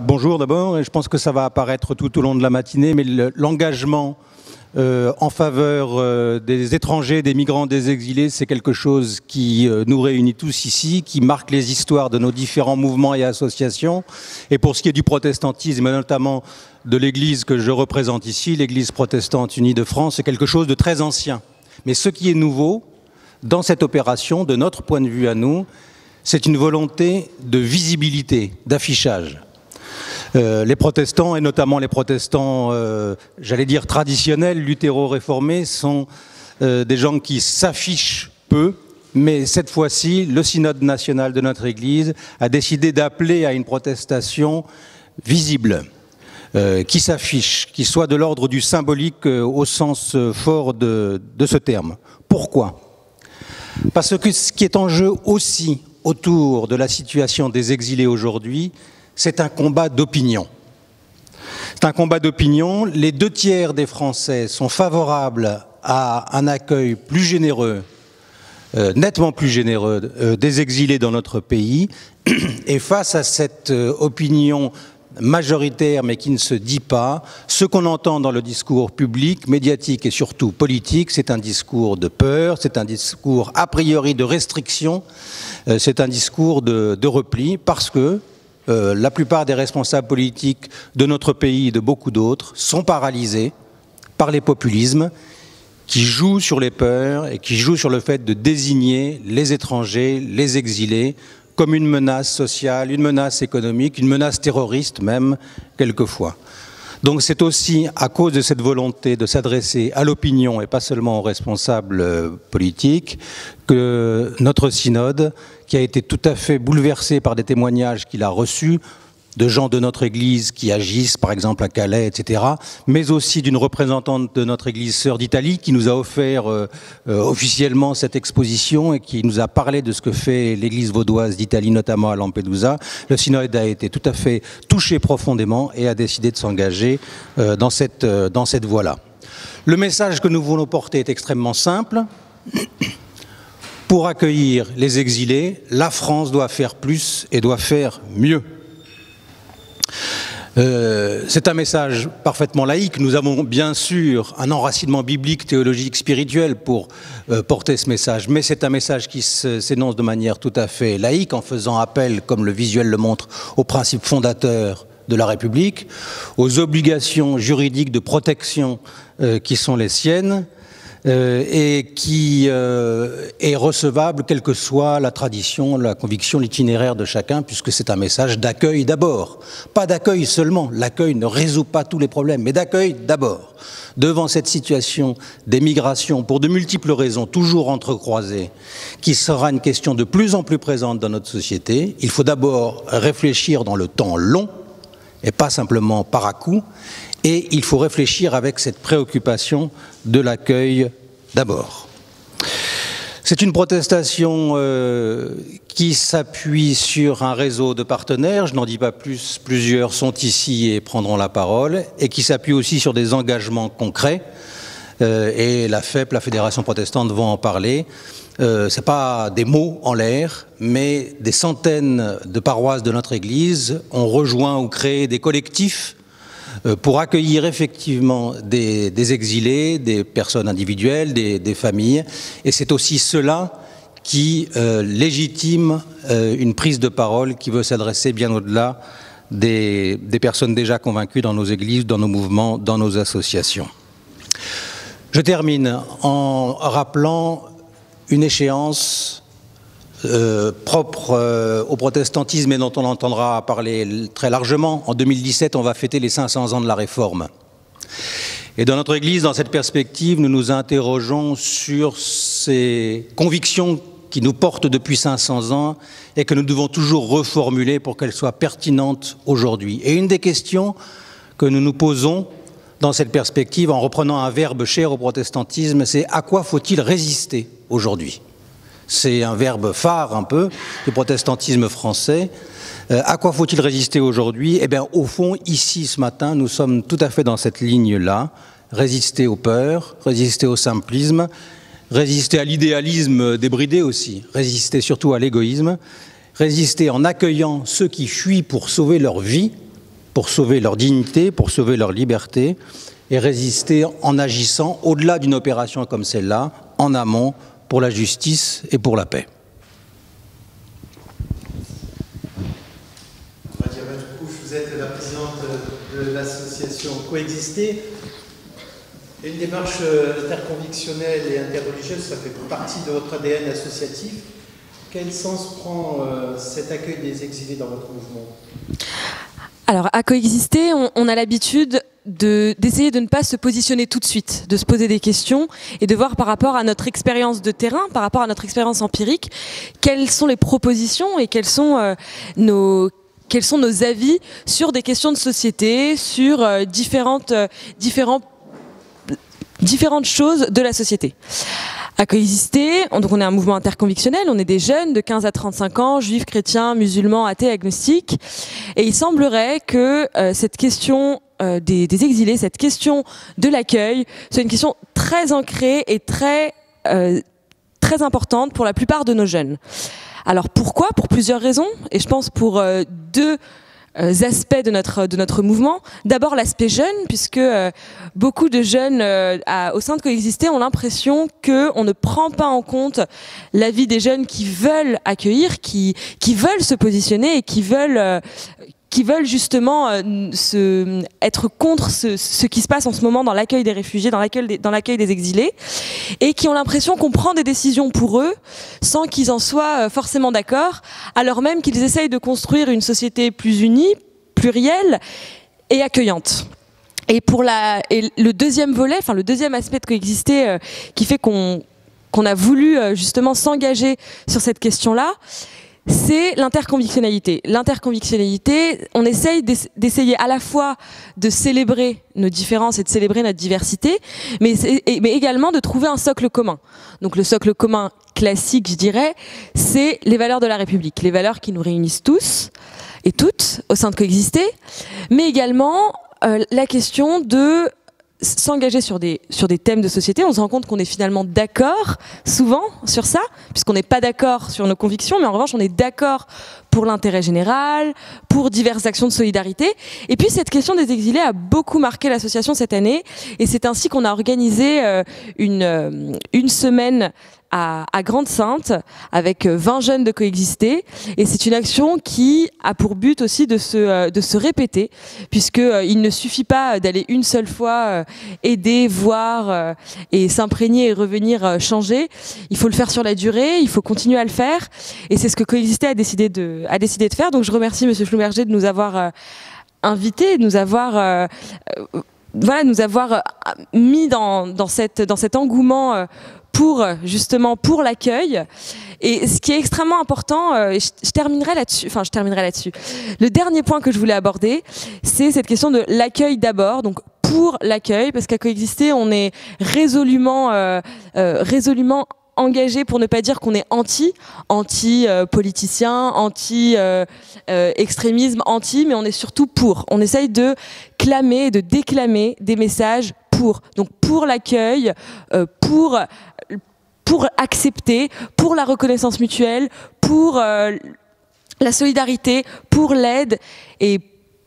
Bonjour d'abord, et je pense que ça va apparaître tout au long de la matinée, mais l'engagement en faveur des étrangers, des migrants, des exilés, c'est quelque chose qui nous réunit tous ici, qui marque les histoires de nos différents mouvements et associations. Et pour ce qui est du protestantisme, et notamment de l'Église que je représente ici, l'Église protestante unie de France, c'est quelque chose de très ancien. Mais ce qui est nouveau dans cette opération, de notre point de vue à nous, c'est une volonté de visibilité, d'affichage. Les protestants, et notamment les protestants, j'allais dire traditionnels, luthéro-réformés, sont des gens qui s'affichent peu, mais cette fois-ci, le synode national de notre Église a décidé d'appeler à une protestation visible, qui s'affiche, qui soit de l'ordre du symbolique au sens fort de ce terme. Pourquoi ? Parce que ce qui est en jeu aussi autour de la situation des exilés aujourd'hui, c'est un combat d'opinion. C'est un combat d'opinion. Les 2/3 des Français sont favorables à un accueil plus généreux, nettement plus généreux des exilés dans notre pays. Et face à cette opinion majoritaire mais qui ne se dit pas, ce qu'on entend dans le discours public, médiatique et surtout politique, c'est un discours de peur, c'est un discours a priori de restriction, c'est un discours de repli parce que la plupart des responsables politiques de notre pays et de beaucoup d'autres sont paralysés par les populismes qui jouent sur les peurs et qui jouent sur le fait de désigner les étrangers, les exilés, comme une menace sociale, une menace économique, une menace terroriste même, quelquefois. Donc c'est aussi à cause de cette volonté de s'adresser à l'opinion et pas seulement aux responsables politiques que notre synode, qui a été tout à fait bouleversé par des témoignages qu'il a reçus de gens de notre Église qui agissent, par exemple à Calais, etc., mais aussi d'une représentante de notre Église sœur d'Italie qui nous a offert officiellement cette exposition et qui nous a parlé de ce que fait l'Église vaudoise d'Italie, notamment à Lampedusa. Le synode a été tout à fait touché profondément et a décidé de s'engager dans cette voie-là. Le message que nous voulons porter est extrêmement simple. Pour accueillir les exilés, la France doit faire plus et doit faire mieux. C'est un message parfaitement laïque. Nous avons bien sûr un enracinement biblique, théologique, spirituel pour porter ce message, mais c'est un message qui s'énonce de manière tout à fait laïque, en faisant appel, comme le visuel le montre, aux principes fondateurs de la République, aux obligations juridiques de protection qui sont les siennes, et qui est recevable quelle que soit la tradition, la conviction, l'itinéraire de chacun, puisque c'est un message d'accueil d'abord. Pas d'accueil seulement, l'accueil ne résout pas tous les problèmes, mais d'accueil d'abord. Devant cette situation d'émigration, pour de multiples raisons, toujours entrecroisées, qui sera une question de plus en plus présente dans notre société, il faut d'abord réfléchir dans le temps long, et pas simplement par à-coup, et il faut réfléchir avec cette préoccupation de l'accueil d'abord. C'est une protestation qui s'appuie sur un réseau de partenaires, je n'en dis pas plus, plusieurs sont ici et prendront la parole, et qui s'appuie aussi sur des engagements concrets, et la FEP, la Fédération protestante, vont en parler. Ce n'est pas des mots en l'air, mais des centaines de paroisses de notre Église ont rejoint ou créé des collectifs pour accueillir effectivement des exilés, des personnes individuelles, des familles. Et c'est aussi cela qui légitime une prise de parole qui veut s'adresser bien au-delà des personnes déjà convaincues dans nos églises, dans nos mouvements, dans nos associations. Je termine en rappelant une échéance propre au protestantisme et dont on entendra parler très largement. En 2017, on va fêter les 500 ans de la Réforme. Et dans notre Église, dans cette perspective, nous nous interrogeons sur ces convictions qui nous portent depuis 500 ans et que nous devons toujours reformuler pour qu'elles soient pertinentes aujourd'hui. Et une des questions que nous nous posons dans cette perspective, en reprenant un verbe cher au protestantisme, c'est « à quoi faut-il résister aujourd'hui ?» C'est un verbe phare un peu du protestantisme français. À quoi faut-il résister aujourd'hui? Eh bien, au fond, ici, ce matin, nous sommes tout à fait dans cette ligne-là. Résister aux peurs, résister au simplisme, résister à l'idéalisme débridé aussi, résister surtout à l'égoïsme, résister en accueillant ceux qui fuient pour sauver leur vie, pour sauver leur dignité, pour sauver leur liberté, et résister en agissant au-delà d'une opération comme celle-là, en amont, pour la justice et pour la paix. Vous êtes la présidente de l'association Coexister. Une démarche interconvictionnelle et interreligieuse, ça fait partie de votre ADN associatif. Quel sens prend cet accueil des exilés dans votre mouvement? Alors, à Coexister, on a l'habitude d'essayer de ne pas se positionner tout de suite, de se poser des questions et de voir par rapport à notre expérience de terrain, par rapport à notre expérience empirique, quelles sont les propositions et quels sont nos avis sur des questions de société, sur différentes choses de la société. À Coexister, donc on est un mouvement interconvictionnel, on est des jeunes de 15 à 35 ans, juifs, chrétiens, musulmans, athées, agnostiques. Et il semblerait que cette question des exilés, cette question de l'accueil, soit une question très ancrée et très importante pour la plupart de nos jeunes. Alors pourquoi? Pour plusieurs raisons, et je pense pour deux aspects de notre mouvement. D'abord l'aspect jeune, puisque beaucoup de jeunes au sein de Coexister ont l'impression qu'on ne prend pas en compte l'avis des jeunes qui veulent accueillir, qui veulent se positionner et qui veulent justement être contre ce qui se passe en ce moment dans l'accueil des réfugiés, dans l'accueil des exilés, et qui ont l'impression qu'on prend des décisions pour eux sans qu'ils en soient forcément d'accord, alors même qu'ils essayent de construire une société plus unie, plurielle et accueillante. Et le deuxième volet, enfin le deuxième aspect de Coexister qui fait qu'on a voulu justement s'engager sur cette question-là, c'est l'interconvictionnalité. L'interconvictionnalité, on essaye d'essayer à la fois de célébrer nos différences et de célébrer notre diversité, mais également de trouver un socle commun. Donc le socle commun classique, je dirais, c'est les valeurs de la République, les valeurs qui nous réunissent tous et toutes au sein de Coexister, mais également la question de s'engager sur des thèmes de société. On se rend compte qu'on est finalement d'accord souvent sur ça, puisqu'on n'est pas d'accord sur nos convictions, mais en revanche on est d'accord pour l'intérêt général, pour diverses actions de solidarité. Et puis cette question des exilés a beaucoup marqué l'association cette année, et c'est ainsi qu'on a organisé une semaine à Grande-Sainte avec 20 jeunes de Coexister, et c'est une action qui a pour but aussi de se répéter, puisque il ne suffit pas d'aller une seule fois aider, voir et s'imprégner et revenir changer. Il faut le faire sur la durée, il faut continuer à le faire, et c'est ce que Coexister a décidé de faire. Donc je remercie Monsieur Schlumberger de nous avoir invités, de nous avoir mis dans cet engouement pour l'accueil. Et ce qui est extrêmement important, et je terminerai là-dessus. Le dernier point que je voulais aborder, c'est cette question de l'accueil d'abord, donc pour l'accueil, parce qu'à Coexister, on est résolument engagé, pour ne pas dire qu'on est anti-politicien, anti-extrémisme, mais on est surtout pour. On essaye de clamer, de déclamer des messages pour l'accueil, pour accepter, pour la reconnaissance mutuelle, pour la solidarité, pour l'aide et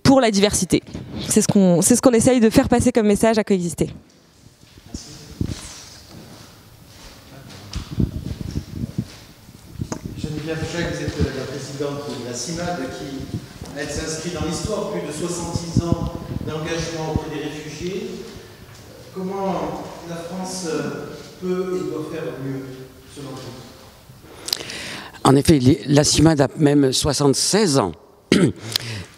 pour la diversité. C'est ce qu'on essaye de faire passer comme message à Coexister. Geneviève Jacques, vous êtes la présidente de la CIMAD qui, elle s'inscrit dans l'histoire, plus de 66 ans d'engagement auprès des réfugiés. Comment la France peut et doit faire mieux, selon vous? En effet, la CIMAD a même 76 ans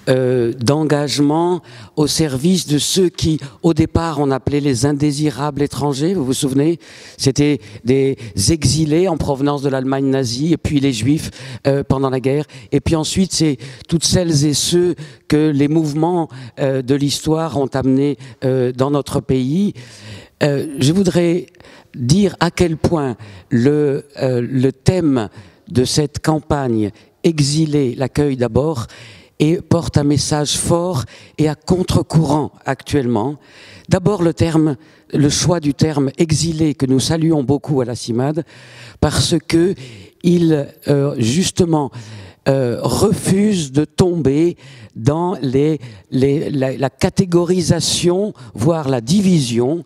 d'engagement au service de ceux qui, au départ, on appelait les indésirables étrangers. Vous vous souvenez? C'était des exilés en provenance de l'Allemagne nazie, et puis les Juifs pendant la guerre. Et puis ensuite, c'est toutes celles et ceux que les mouvements de l'histoire ont amenés dans notre pays. Je voudrais dire à quel point le thème de cette campagne Exilés, l'accueil d'abord, et porte un message fort et à contre-courant actuellement. D'abord le choix du terme exilé que nous saluons beaucoup à la CIMAD, parce que il justement refuse de tomber dans la catégorisation, voire la division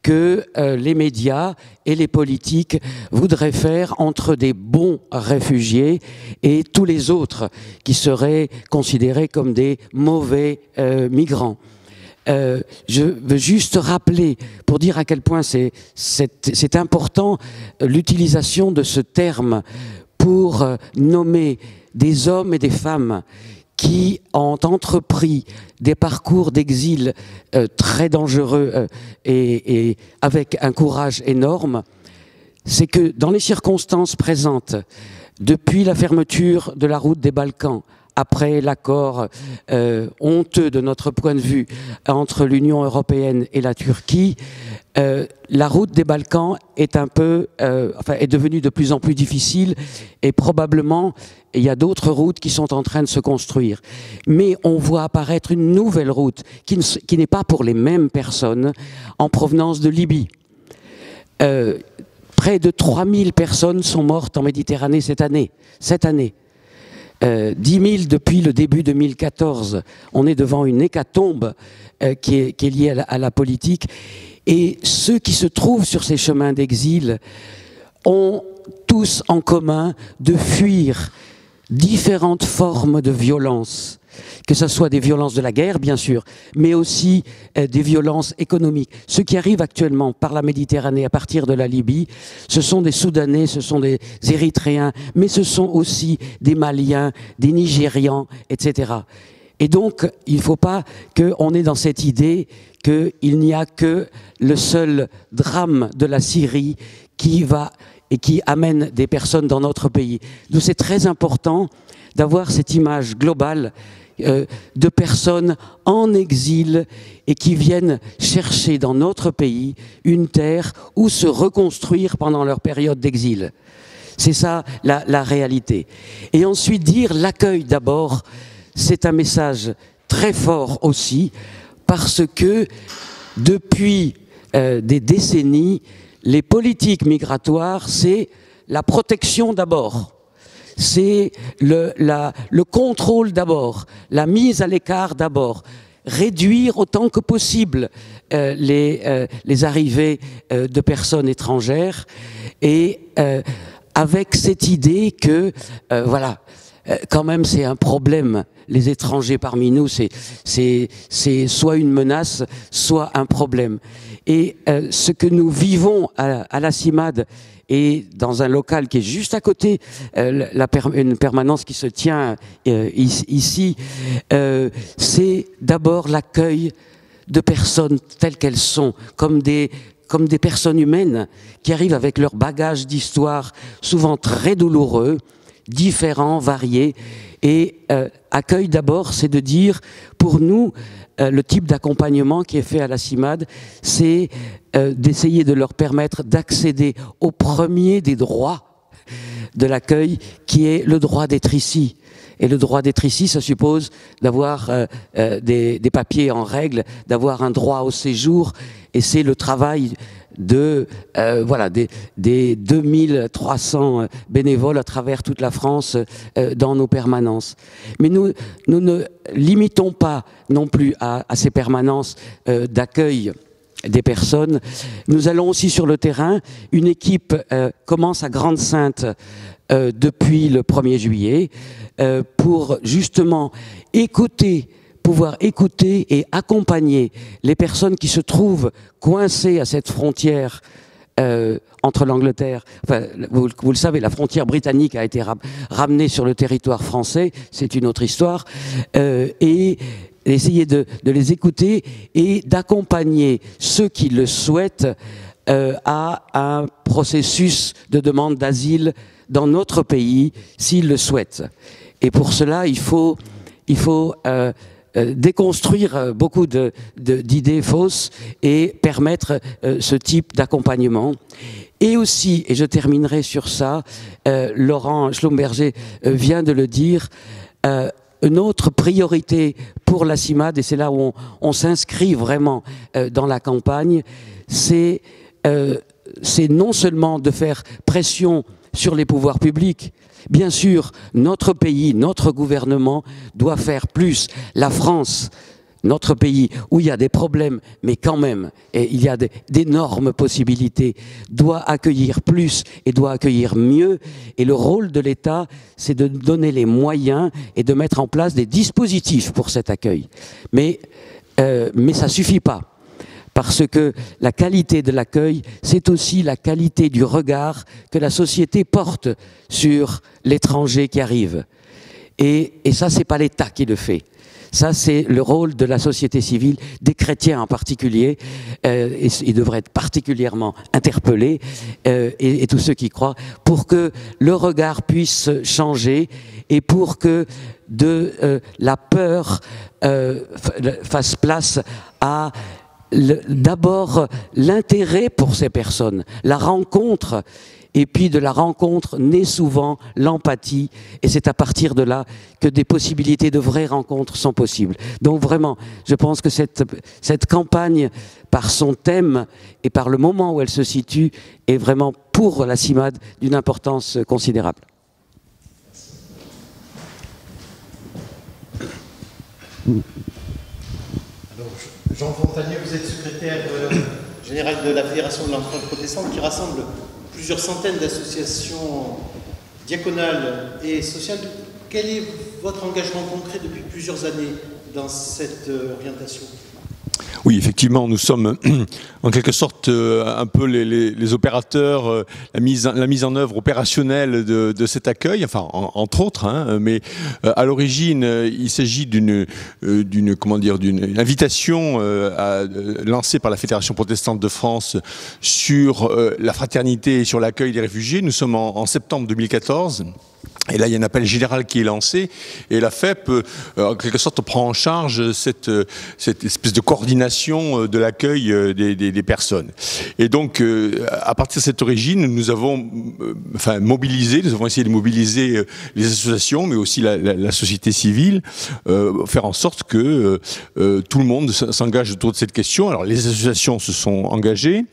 que les médias et les politiques voudraient faire entre des bons réfugiés et tous les autres qui seraient considérés comme des mauvais migrants. Je veux juste rappeler, pour dire à quel point c'est important, l'utilisation de ce terme pour nommer des hommes et des femmes qui ont entrepris des parcours d'exil très dangereux et avec un courage énorme. C'est que dans les circonstances présentes, depuis la fermeture de la route des Balkans, après l'accord honteux de notre point de vue entre l'Union européenne et la Turquie, la route des Balkans est est devenue de plus en plus difficile et probablement il y a d'autres routes qui sont en train de se construire. Mais on voit apparaître une nouvelle route qui n'est pas pour les mêmes personnes en provenance de Libye. Près de 3000 personnes sont mortes en Méditerranée cette année. 10 000 depuis le début 2014. On est devant une hécatombe qui est liée à la politique. Et ceux qui se trouvent sur ces chemins d'exil ont tous en commun de fuir différentes formes de violence, que ce soit des violences de la guerre, bien sûr, mais aussi des violences économiques. Ce qui arrive actuellement par la Méditerranée à partir de la Libye, ce sont des Soudanais, ce sont des Érythréens, mais ce sont aussi des Maliens, des Nigérians, etc. Et donc, il ne faut pas qu'on ait dans cette idée qu'il n'y a que le seul drame de la Syrie qui va et qui amène des personnes dans notre pays. Donc c'est très important d'avoir cette image globale de personnes en exil et qui viennent chercher dans notre pays une terre où se reconstruire pendant leur période d'exil. C'est ça la réalité. Et ensuite dire l'accueil d'abord, c'est un message très fort aussi, parce que depuis des décennies, les politiques migratoires, c'est la protection d'abord, c'est le contrôle d'abord, la mise à l'écart d'abord, réduire autant que possible les arrivées de personnes étrangères et avec cette idée que, voilà, quand même c'est un problème. Les étrangers parmi nous, c'est soit une menace, soit un problème. Et ce que nous vivons à la CIMAD et dans un local qui est juste à côté, une permanence qui se tient ici, c'est d'abord l'accueil de personnes telles qu'elles sont, comme des personnes humaines qui arrivent avec leur bagage d'histoire, souvent très douloureux, différents, variés. Et accueil d'abord, c'est de dire, pour nous, le type d'accompagnement qui est fait à la CIMAD, c'est d'essayer de leur permettre d'accéder au premier des droits de l'accueil, qui est le droit d'être ici. Et le droit d'être ici, ça suppose d'avoir des papiers en règle, d'avoir un droit au séjour, et c'est le travail de des 2300 bénévoles à travers toute la France dans nos permanences. Mais nous ne limitons pas non plus à ces permanences d'accueil des personnes. Nous allons aussi sur le terrain. Une équipe commence à Grande-Synthe depuis le 1er juillet pour justement pouvoir écouter et accompagner les personnes qui se trouvent coincées à cette frontière entre l'Angleterre, enfin, vous le savez, la frontière britannique a été ramenée sur le territoire français, c'est une autre histoire, et essayer de les écouter et d'accompagner ceux qui le souhaitent à un processus de demande d'asile dans notre pays, s'ils le souhaitent. Et pour cela, il faut déconstruire beaucoup d'idées fausses et permettre ce type d'accompagnement. Et aussi, et je terminerai sur ça, Laurent Schlumberger vient de le dire, une autre priorité pour la CIMAD, et c'est là où on s'inscrit vraiment dans la campagne, c'est non seulement de faire pression sur les pouvoirs publics, Bien sûr, notre pays, notre gouvernement doit faire plus. La France, notre pays, où il y a des problèmes, mais quand même, et il y a d'énormes possibilités, doit accueillir plus et doit accueillir mieux. Et le rôle de l'État, c'est de donner les moyens et de mettre en place des dispositifs pour cet accueil. Mais ça suffit pas. Parce que la qualité de l'accueil, c'est aussi la qualité du regard que la société porte sur l'étranger qui arrive. Et ça, c'est pas l'État qui le fait. Ça, c'est le rôle de la société civile, des chrétiens en particulier, et ils devraient être particulièrement interpellés, et tous ceux qui croient, pour que le regard puisse changer et pour que la peur fasse place à d'abord l'intérêt pour ces personnes, la rencontre, et puis de la rencontre naît souvent l'empathie, et c'est à partir de là que des possibilités de vraies rencontres sont possibles. Donc vraiment, je pense que cette campagne, par son thème et par le moment où elle se situe, est vraiment pour la CIMAD d'une importance considérable. Jean Fontanier, vous êtes secrétaire général de la Fédération de l'Enfance protestante qui rassemble plusieurs centaines d'associations diaconales et sociales. Quel est votre engagement concret depuis plusieurs années dans cette orientation ? Oui, effectivement, nous sommes en quelque sorte un peu les opérateurs, la mise en œuvre opérationnelle de cet accueil, enfin entre autres, hein, mais à l'origine, il s'agit d'une invitation lancée par la Fédération protestante de France sur la fraternité et sur l'accueil des réfugiés. Nous sommes en septembre 2014. Et là, il y a un appel général qui est lancé, et la FEP, en quelque sorte, prend en charge cette espèce de coordination de l'accueil des personnes. Et donc, à partir de cette origine, nous avons nous avons essayé de mobiliser les associations, mais aussi la société civile, faire en sorte que tout le monde s'engage autour de cette question. Alors, les associations se sont engagées,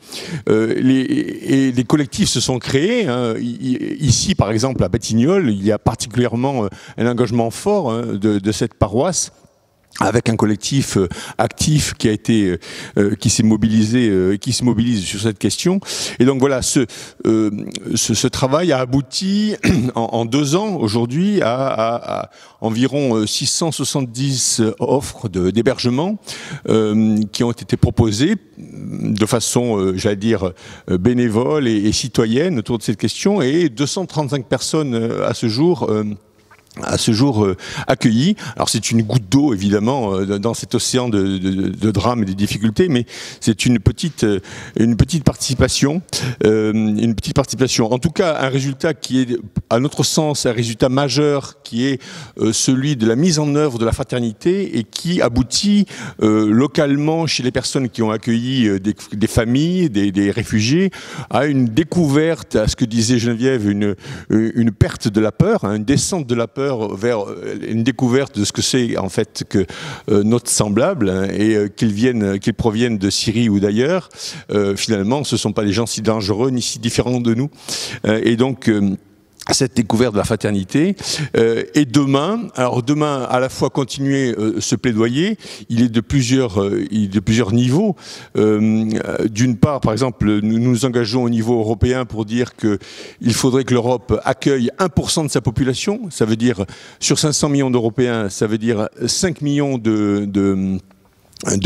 et les collectifs se sont créés. Hein. Ici, par exemple, à Batignolles, il y a particulièrement un engagement fort de cette paroisse, avec un collectif actif qui s'est mobilisé et qui se mobilise sur cette question. Et donc voilà, ce travail a abouti en 2 ans aujourd'hui à environ 670 offres d'hébergement qui ont été proposées de façon, j'allais dire, bénévole et citoyenne autour de cette question, et 235 personnes à ce jour accueillis. Alors c'est une goutte d'eau évidemment dans cet océan de drames et de difficultés, mais c'est une petite participation, En tout cas, un résultat qui est, à notre sens, un résultat majeur, qui est celui de la mise en œuvre de la fraternité, et qui aboutit localement chez les personnes qui ont accueilli des familles, des réfugiés, à une découverte, à ce que disait Geneviève, une perte de la peur, une descente de la peur vers une découverte de ce que c'est en fait que notre semblable, et qu'ils proviennent de Syrie ou d'ailleurs. Finalement, ce ne sont pas des gens si dangereux ni si différents de nous. Et donc cette découverte de la fraternité, et demain, à la fois continuer ce plaidoyer, il est de plusieurs niveaux. D'une part, par exemple, nous nous engageons au niveau européen pour dire qu'il faudrait que l'Europe accueille 1% de sa population. Ça veut dire, sur 500 millions d'Européens, ça veut dire 5 millions de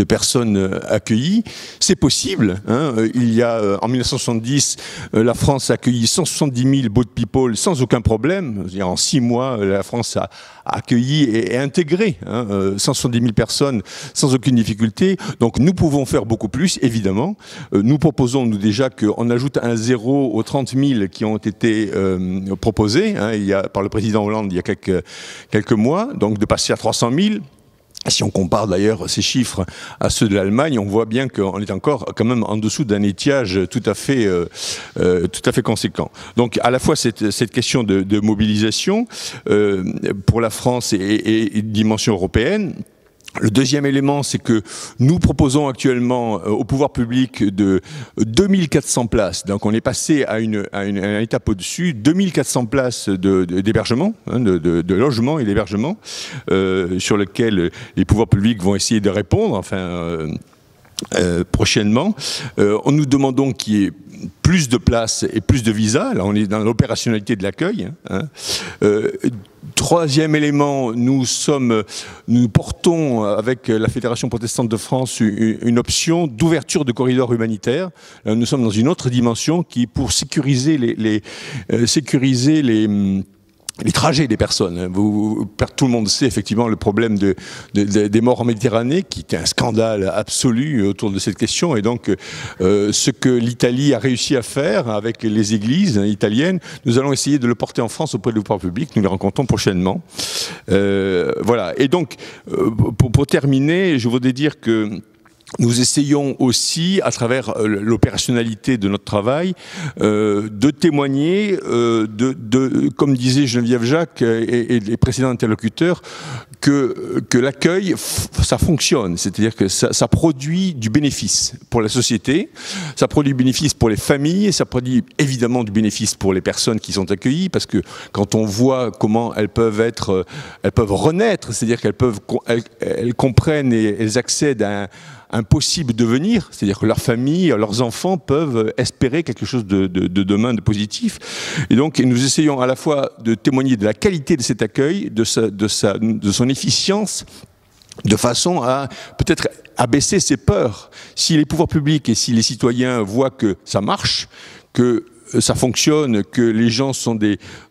personnes accueillies. C'est possible. Hein. Il y a, en 1970, la France a accueilli 170 000 boat people sans aucun problème. En 6 mois, la France a accueilli et intégré 170 000 personnes sans aucune difficulté. Donc nous pouvons faire beaucoup plus, évidemment. Nous proposons, déjà, qu'on ajoute un 0 aux 30 000 qui ont été proposés par le président Hollande il y a quelques mois, donc de passer à 300 000. Si on compare d'ailleurs ces chiffres à ceux de l'Allemagne, on voit bien qu'on est encore quand même en dessous d'un étiage tout à fait conséquent. Donc à la fois cette question de mobilisation pour la France et dimension européenne. Le deuxième élément, c'est que nous proposons actuellement au pouvoir public de 2400 places. Donc on est passé à une étape au-dessus, 2400 places d'hébergement, de logement et d'hébergement, sur lequel les pouvoirs publics vont essayer de répondre, enfin prochainement. Nous demandons qu'il y ait plus de places et plus de visas. Là, on est dans l'opérationnalité de l'accueil. Troisième élément, nous portons avec la Fédération protestante de France une option d'ouverture de corridors humanitaires. Là, nous sommes dans une autre dimension qui est pour sécuriser les trajets des personnes. Tout le monde sait effectivement le problème des morts en Méditerranée, qui était un scandale absolu autour de cette question. Et donc, ce que l'Italie a réussi à faire avec les églises italiennes, nous allons essayer de le porter en France auprès du pouvoir public. Nous les rencontrons prochainement. Voilà. Et donc, pour terminer, je voudrais dire que nous essayons aussi, à travers l'opérationnalité de notre travail, de témoigner, comme disait Geneviève Jacques et les précédents interlocuteurs, que l'accueil, ça fonctionne, c'est-à-dire que ça produit du bénéfice pour la société, ça produit du bénéfice pour les familles, ça produit évidemment du bénéfice pour les personnes qui sont accueillies, parce que quand on voit comment elles peuvent renaître, c'est-à-dire qu'elles comprennent et elles accèdent à un possible devenir, c'est-à-dire que leurs familles, leurs enfants peuvent espérer quelque chose de demain, de positif. Et donc, nous essayons à la fois de témoigner de la qualité de cet accueil, de son efficience, de façon à peut-être abaisser ses peurs. Si les pouvoirs publics et si les citoyens voient que ça marche, que ça fonctionne, que les gens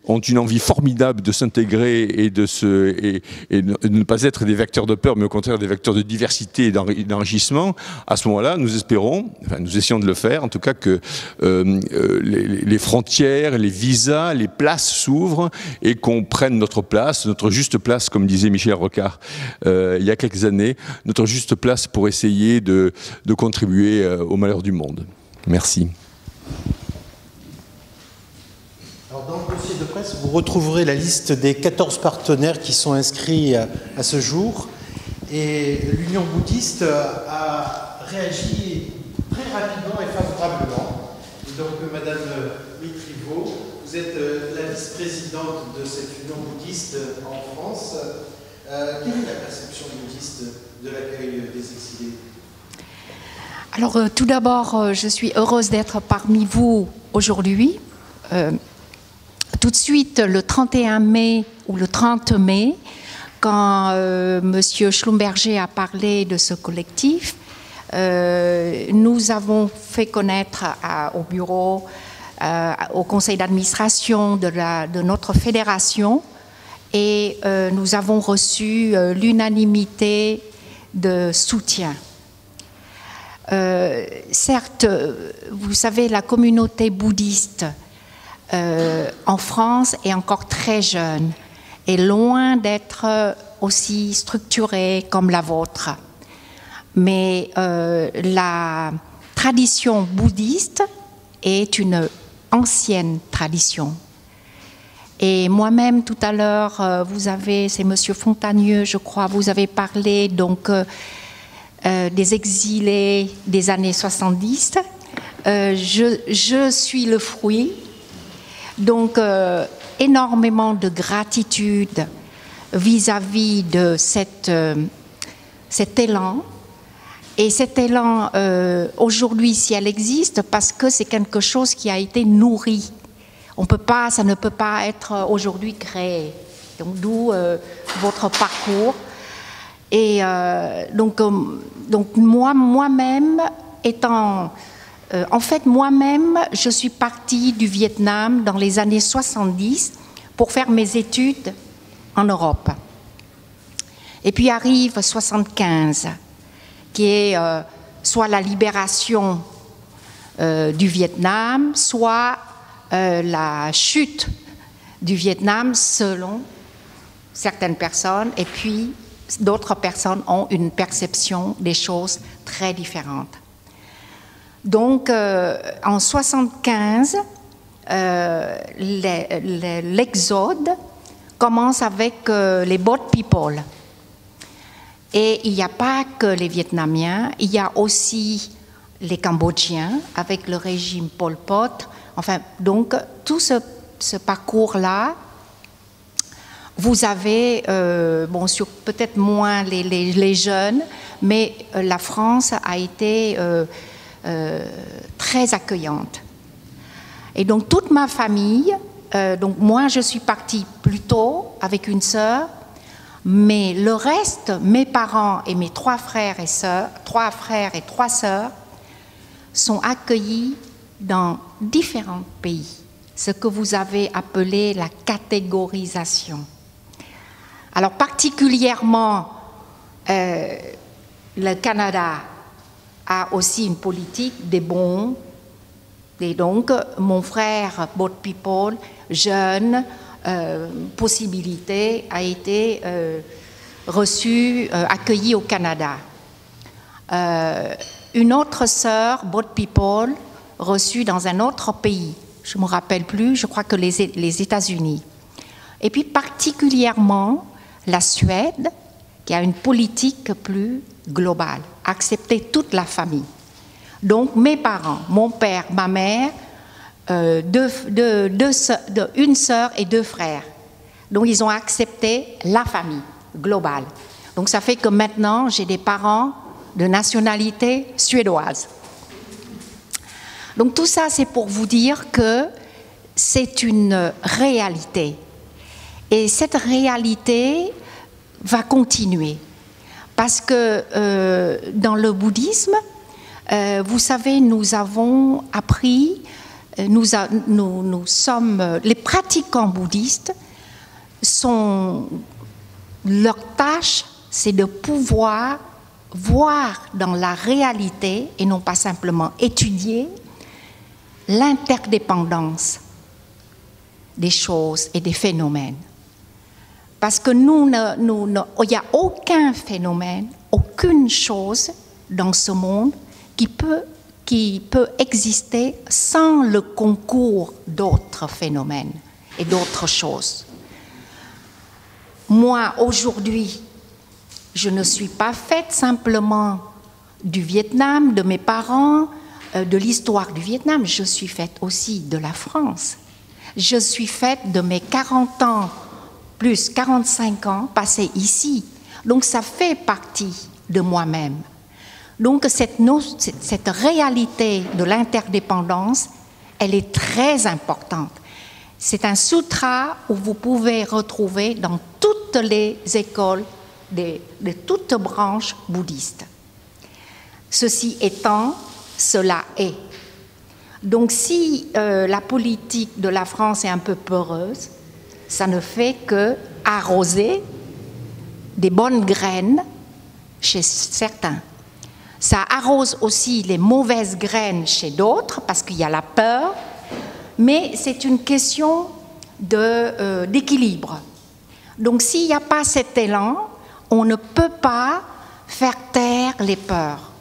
ont une envie formidable de s'intégrer et de ne pas être des vecteurs de peur, mais au contraire des vecteurs de diversité et d'enrichissement, à ce moment-là, nous espérons, enfin nous essayons de le faire, en tout cas que les frontières, les visas, les places s'ouvrent et qu'on prenne notre place, notre juste place, comme disait Michel Rocard il y a quelques années, notre juste place pour essayer de contribuer au malheur du monde. Merci. Dans le dossier de presse, vous retrouverez la liste des 14 partenaires qui sont inscrits à ce jour. Et l'Union bouddhiste a réagi très rapidement et favorablement. Et donc, Madame Mitrivo, vous êtes la vice-présidente de cette Union bouddhiste en France. Quelle est la perception bouddhiste de l'accueil des exilés? Alors, tout d'abord, je suis heureuse d'être parmi vous aujourd'hui. Tout de suite, le 31 mai ou le 30 mai, quand M. Schlumberger a parlé de ce collectif, nous avons fait connaître au bureau, au conseil d'administration de notre fédération, et nous avons reçu l'unanimité de soutien. Certes, vous savez, la communauté bouddhiste en France est encore très jeune et loin d'être aussi structurée comme la vôtre. Mais la tradition bouddhiste est une ancienne tradition. Et moi-même, tout à l'heure, c'est Monsieur Fontagneux, je crois, vous avez parlé donc des exilés des années 70. Je suis le fruit. Donc, énormément de gratitude vis-à-vis de cet élan. Et cet élan, aujourd'hui, si elle existe, parce que c'est quelque chose qui a été nourri. Ça ne peut pas être aujourd'hui créé. Donc, d'où votre parcours. Et donc moi-même, étant... en fait, moi-même, je suis partie du Vietnam dans les années 70 pour faire mes études en Europe. Et puis arrive 75, qui est soit la libération du Vietnam, soit la chute du Vietnam selon certaines personnes. Et puis, d'autres personnes ont une perception des choses très différentes. Donc, en 75, l'exode commence avec les boat people. Et il n'y a pas que les Vietnamiens, il y a aussi les Cambodgiens avec le régime Pol Pot. Enfin, donc, tout ce parcours-là, vous avez, sur peut-être moins les jeunes, mais la France a été très accueillante. Et donc, toute ma famille, donc moi, je suis partie plus tôt avec une sœur, mais le reste, mes parents et mes 3 frères et 3 sœurs, sont accueillis dans différents pays, ce que vous avez appelé la catégorisation. Alors particulièrement, le Canada a aussi une politique des bons, et donc mon frère Boat People, jeune, possibilité, a été accueilli au Canada. Une autre sœur, Boat People, reçue dans un autre pays, je ne me rappelle plus, je crois que les États-Unis. Et puis particulièrement la Suède, qui a une politique plus globale, accepter toute la famille. Donc mes parents, mon père, ma mère, une sœur et 2 frères. Donc ils ont accepté la famille globale. Donc ça fait que maintenant j'ai des parents de nationalité suédoise. Donc tout ça c'est pour vous dire que c'est une réalité. Et cette réalité va continuer. Parce que dans le bouddhisme, vous savez, nous avons appris, nous sommes, les pratiquants bouddhistes, leur tâche, c'est de pouvoir voir dans la réalité, et non pas simplement étudier, l'interdépendance des choses et des phénomènes. Parce que il n'y a aucun phénomène, aucune chose dans ce monde qui peut exister sans le concours d'autres phénomènes et d'autres choses. Moi, aujourd'hui, je ne suis pas faite simplement du Vietnam, de mes parents, de l'histoire du Vietnam, je suis faite aussi de la France. Je suis faite de mes 40 ans, plus 45 ans passés ici. Donc ça fait partie de moi-même. Donc cette réalité de l'interdépendance, elle est très importante. C'est un sutra où vous pouvez retrouver dans toutes les écoles de toutes branches bouddhistes. Ceci étant, cela est. Donc si la politique de la France est un peu peureuse, ça ne fait que arroser des bonnes graines chez certains. Ça arrose aussi les mauvaises graines chez d'autres parce qu'il y a la peur, mais c'est une question d'équilibre. Donc s'il n'y a pas cet élan, on ne peut pas faire taire les peurs.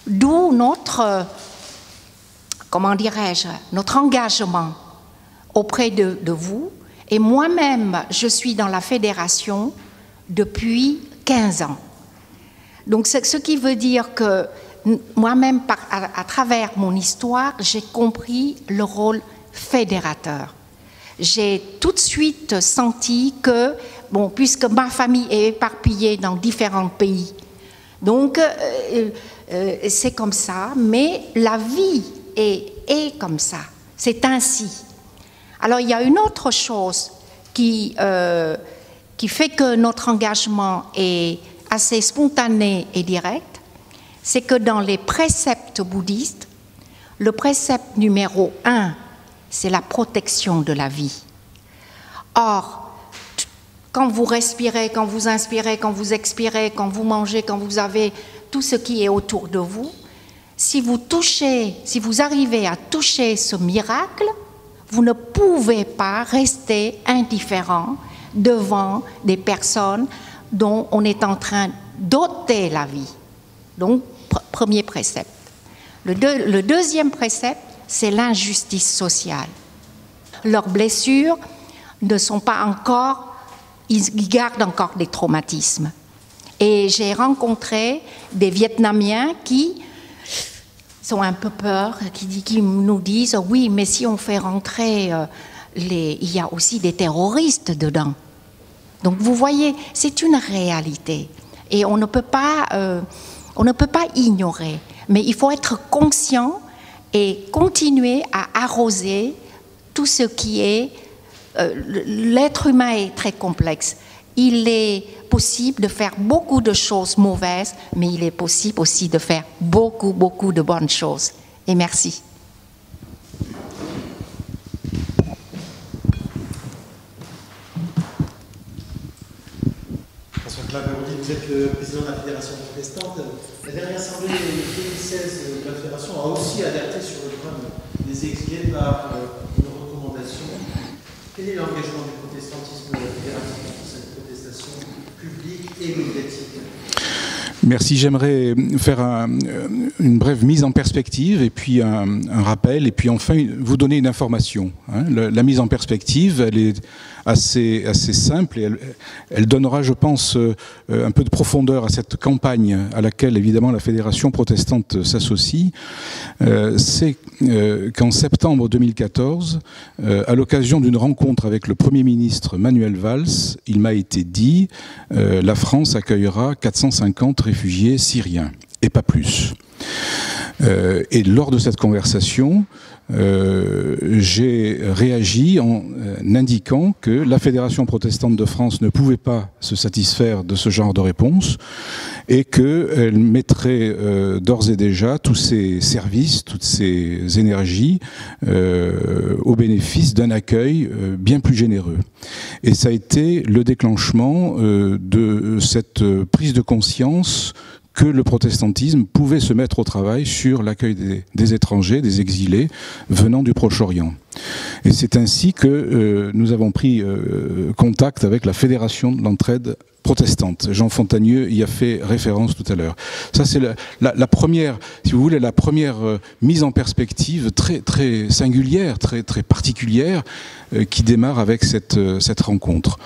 D'où notre engagement auprès de vous. Et moi-même, je suis dans la fédération depuis 15 ans. Donc, ce qui veut dire que moi-même, à travers mon histoire, j'ai compris le rôle fédérateur. J'ai tout de suite senti que, puisque ma famille est éparpillée dans différents pays, donc c'est comme ça, mais la vie est comme ça, c'est ainsi. Alors, il y a une autre chose qui fait que notre engagement est assez spontané et direct, c'est que dans les préceptes bouddhistes, le précepte numéro 1, c'est la protection de la vie. Or, quand vous respirez, quand vous inspirez, quand vous expirez, quand vous mangez, quand vous avez tout ce qui est autour de vous, si vous arrivez à toucher ce miracle, vous ne pouvez pas rester indifférent devant des personnes dont on est en train d'ôter la vie. Donc, premier précepte. Le deuxième précepte, c'est l'injustice sociale. Leurs blessures ne sont pas encore, ils gardent encore des traumatismes. Et j'ai rencontré des Vietnamiens qui sont un peu peur, qui nous disent « Oui, mais si on fait rentrer il y a aussi des terroristes dedans. » Donc vous voyez, c'est une réalité. Et on ne peut pas ignorer. Mais il faut être conscient et continuer à arroser tout ce qui est... l'être humain est très complexe. Il est possible de faire beaucoup de choses mauvaises, mais il est possible aussi de faire beaucoup, beaucoup de bonnes choses. Et merci. François Claver-Audy, vous êtes le président de la Fédération protestante. La dernière assemblée 2016 de la Fédération a aussi alerté sur le drame des exilés par une recommandation. Quel est l'engagement du protestantisme de la Fédération pour cette protestation publique et médiatique? Merci. J'aimerais faire une brève mise en perspective et puis un rappel et puis enfin vous donner une information. La mise en perspective, elle est assez simple et elle donnera, je pense, un peu de profondeur à cette campagne à laquelle évidemment la Fédération protestante s'associe. C'est qu'en septembre 2014, à l'occasion d'une rencontre avec le Premier ministre Manuel Valls, il m'a été dit la France accueillera 450 réfugiés syriens, et pas plus. Et lors de cette conversation, j'ai réagi en indiquant que la Fédération protestante de France ne pouvait pas se satisfaire de ce genre de réponse et qu'elle mettrait d'ores et déjà tous ses services, toutes ses énergies au bénéfice d'un accueil bien plus généreux. Et ça a été le déclenchement de cette prise de conscience que le protestantisme pouvait se mettre au travail sur l'accueil des étrangers, des exilés venant du Proche-Orient. Et c'est ainsi que nous avons pris contact avec la Fédération de l'entraide protestante. Jean Fontagneux y a fait référence tout à l'heure. Ça, c'est la première, si vous voulez, la première mise en perspective très, très singulière, très, très particulière, qui démarre avec cette rencontre.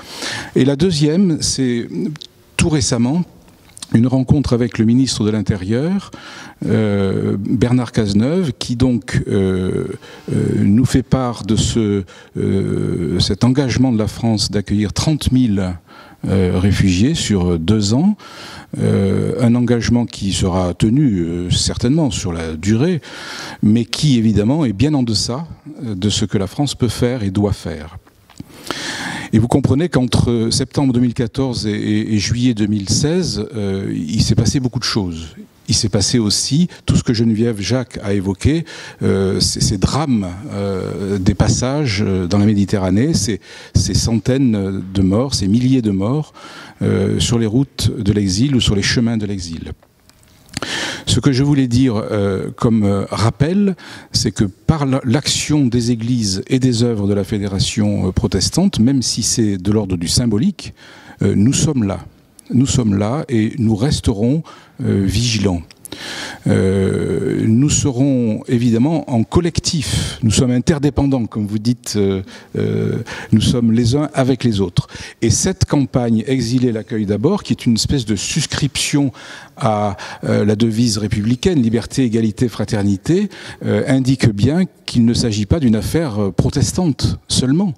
Et la deuxième, c'est tout récemment, une rencontre avec le ministre de l'Intérieur, Bernard Cazeneuve, qui donc nous fait part de cet engagement de la France d'accueillir 30 000 réfugiés sur 2 ans, un engagement qui sera tenu certainement sur la durée, mais qui évidemment est bien en deçà de ce que la France peut faire et doit faire. Et vous comprenez qu'entre septembre 2014 et juillet 2016, il s'est passé beaucoup de choses. Il s'est passé aussi tout ce que Geneviève Jacques a évoqué, ces drames des passages dans la Méditerranée, ces centaines de morts, ces milliers de morts sur les routes de l'exil ou sur les chemins de l'exil. Ce que je voulais dire comme rappel, c'est que par l'action des églises et des œuvres de la Fédération protestante, même si c'est de l'ordre du symbolique, nous sommes là. Nous sommes là et nous resterons vigilants. Nous serons évidemment en collectif, nous sommes interdépendants, comme vous dites, nous sommes les uns avec les autres. Et cette campagne Exiler l'accueil d'abord, qui est une espèce de suscription à la devise républicaine, liberté, égalité, fraternité, indique bien qu'il ne s'agit pas d'une affaire protestante seulement,